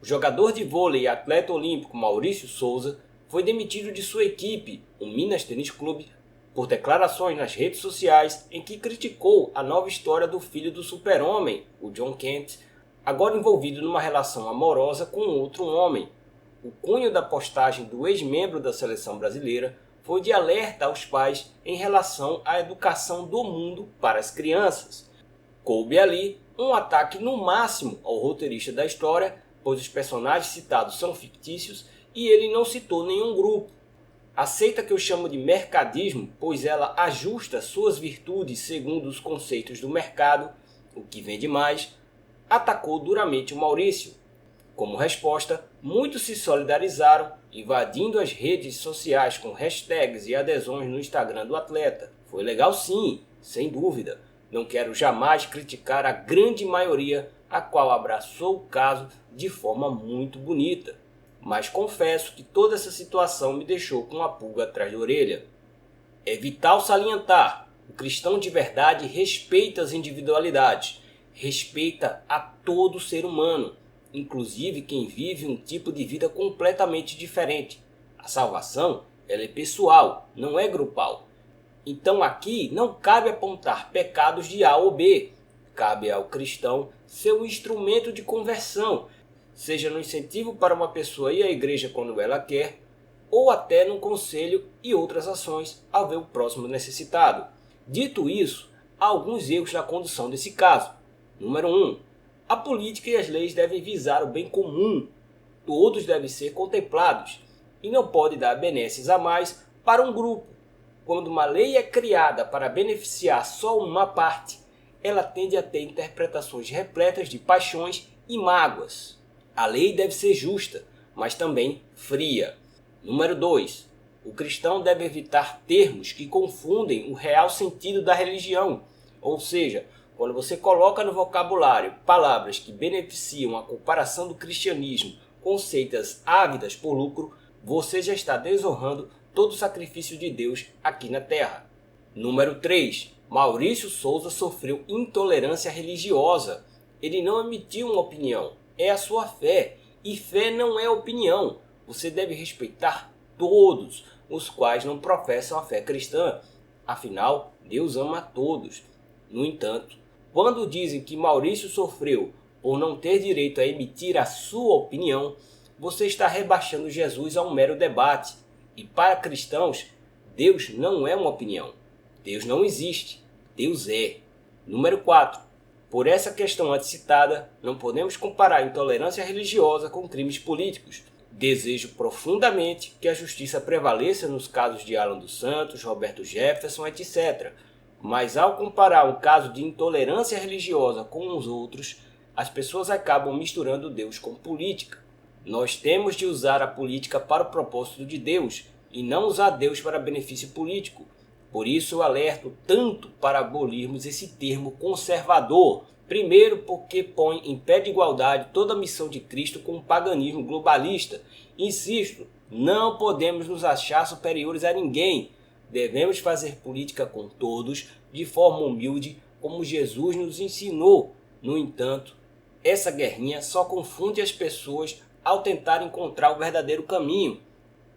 jogador de vôlei e atleta olímpico Maurício Souza foi demitido de sua equipe, o Minas Tênis Clube, por declarações nas redes sociais em que criticou a nova história do filho do super-homem, o Jon Kent, agora envolvido numa relação amorosa com outro homem. O cunho da postagem do ex-membro da seleção brasileira foi de alerta aos pais em relação à educação do mundo para as crianças. Coube ali um ataque no máximo ao roteirista da história, pois os personagens citados são fictícios e ele não citou nenhum grupo. A seita que eu chamo de mercadismo, pois ela ajusta suas virtudes segundo os conceitos do mercado, o que vende mais, atacou duramente o Maurício. Como resposta, muitos se solidarizaram, invadindo as redes sociais com hashtags e adesões no Instagram do atleta. Foi legal sim, sem dúvida. Não quero jamais criticar a grande maioria, a qual abraçou o caso de forma muito bonita. Mas confesso que toda essa situação me deixou com a pulga atrás da orelha. É vital salientar: o cristão de verdade respeita as individualidades, respeita a todo ser humano, inclusive quem vive um tipo de vida completamente diferente. A salvação, ela é pessoal, não é grupal. Então aqui não cabe apontar pecados de A ou B, cabe ao cristão ser um instrumento de conversão, seja no incentivo para uma pessoa ir à igreja quando ela quer, ou até no conselho e outras ações ao ver o próximo necessitado. Dito isso, há alguns erros na condução desse caso. Número 1. A política e as leis devem visar o bem comum. Todos devem ser contemplados e não pode dar benesses a mais para um grupo. Quando uma lei é criada para beneficiar só uma parte, ela tende a ter interpretações repletas de paixões e mágoas. A lei deve ser justa, mas também fria. Número 2. O cristão deve evitar termos que confundem o real sentido da religião. Ou seja, quando você coloca no vocabulário palavras que beneficiam a comparação do cristianismo com seitas ávidas por lucro, você já está desonrando todo o sacrifício de Deus aqui na terra. Número 3. Maurício Souza sofreu intolerância religiosa. Ele não emitiu uma opinião, é a sua fé. E fé não é opinião. Você deve respeitar todos os quais não professam a fé cristã. Afinal, Deus ama a todos. No entanto, quando dizem que Maurício sofreu por não ter direito a emitir a sua opinião, você está rebaixando Jesus a um mero debate. E para cristãos, Deus não é uma opinião. Deus não existe. Deus é. Número 4. Por essa questão antes citada, não podemos comparar a intolerância religiosa com crimes políticos. Desejo profundamente que a justiça prevaleça nos casos de Alan dos Santos, Roberto Jefferson, etc. Mas ao comparar um caso de intolerância religiosa com os outros, as pessoas acabam misturando Deus com política. Nós temos de usar a política para o propósito de Deus e não usar Deus para benefício político. Por isso eu alerto tanto para abolirmos esse termo conservador. Primeiro, porque põe em pé de igualdade toda a missão de Cristo com o paganismo globalista. Insisto, não podemos nos achar superiores a ninguém. Devemos fazer política com todos, de forma humilde, como Jesus nos ensinou. No entanto, essa guerrinha só confunde as pessoas ao tentar encontrar o verdadeiro caminho.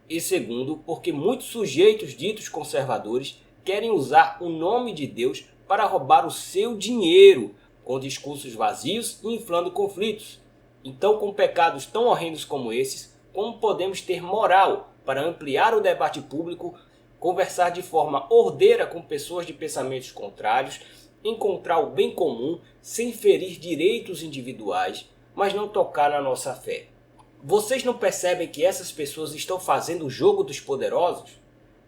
E segundo, porque muitos sujeitos ditos conservadores querem usar o nome de Deus para roubar o seu dinheiro, com discursos vazios e inflando conflitos. Então, com pecados tão horrendos como esses, como podemos ter moral para ampliar o debate público, conversar de forma ordeira com pessoas de pensamentos contrários, encontrar o bem comum sem ferir direitos individuais, mas não tocar na nossa fé? Vocês não percebem que essas pessoas estão fazendo o jogo dos poderosos?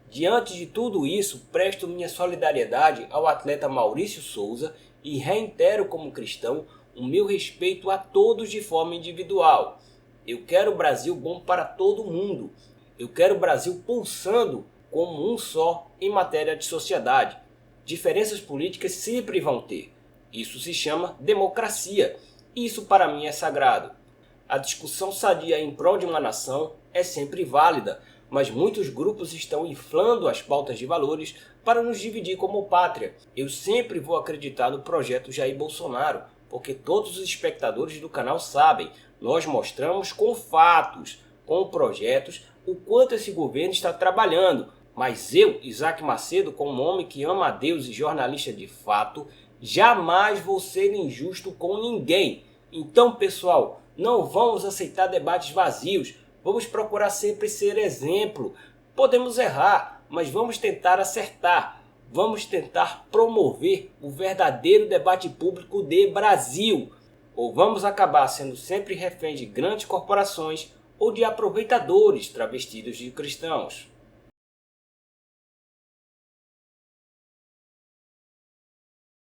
Diante de tudo isso, presto minha solidariedade ao atleta Maurício Souza e reitero como cristão o meu respeito a todos de forma individual. Eu quero o Brasil bom para todo mundo. Eu quero o Brasil pulsando como um só em matéria de sociedade. Diferenças políticas sempre vão ter. Isso se chama democracia. Isso para mim é sagrado. A discussão sadia em prol de uma nação é sempre válida, mas muitos grupos estão inflando as pautas de valores para nos dividir como pátria. Eu sempre vou acreditar no projeto Jair Bolsonaro, porque todos os espectadores do canal sabem, nós mostramos com fatos, com projetos, o quanto esse governo está trabalhando. Mas eu, Isaac Macedo, como homem que ama a Deus e jornalista de fato, jamais vou ser injusto com ninguém. Então, pessoal, não vamos aceitar debates vazios. Vamos procurar sempre ser exemplo. Podemos errar, mas vamos tentar acertar. Vamos tentar promover o verdadeiro debate público de Brasil. Ou vamos acabar sendo sempre reféns de grandes corporações ou de aproveitadores travestidos de cristãos.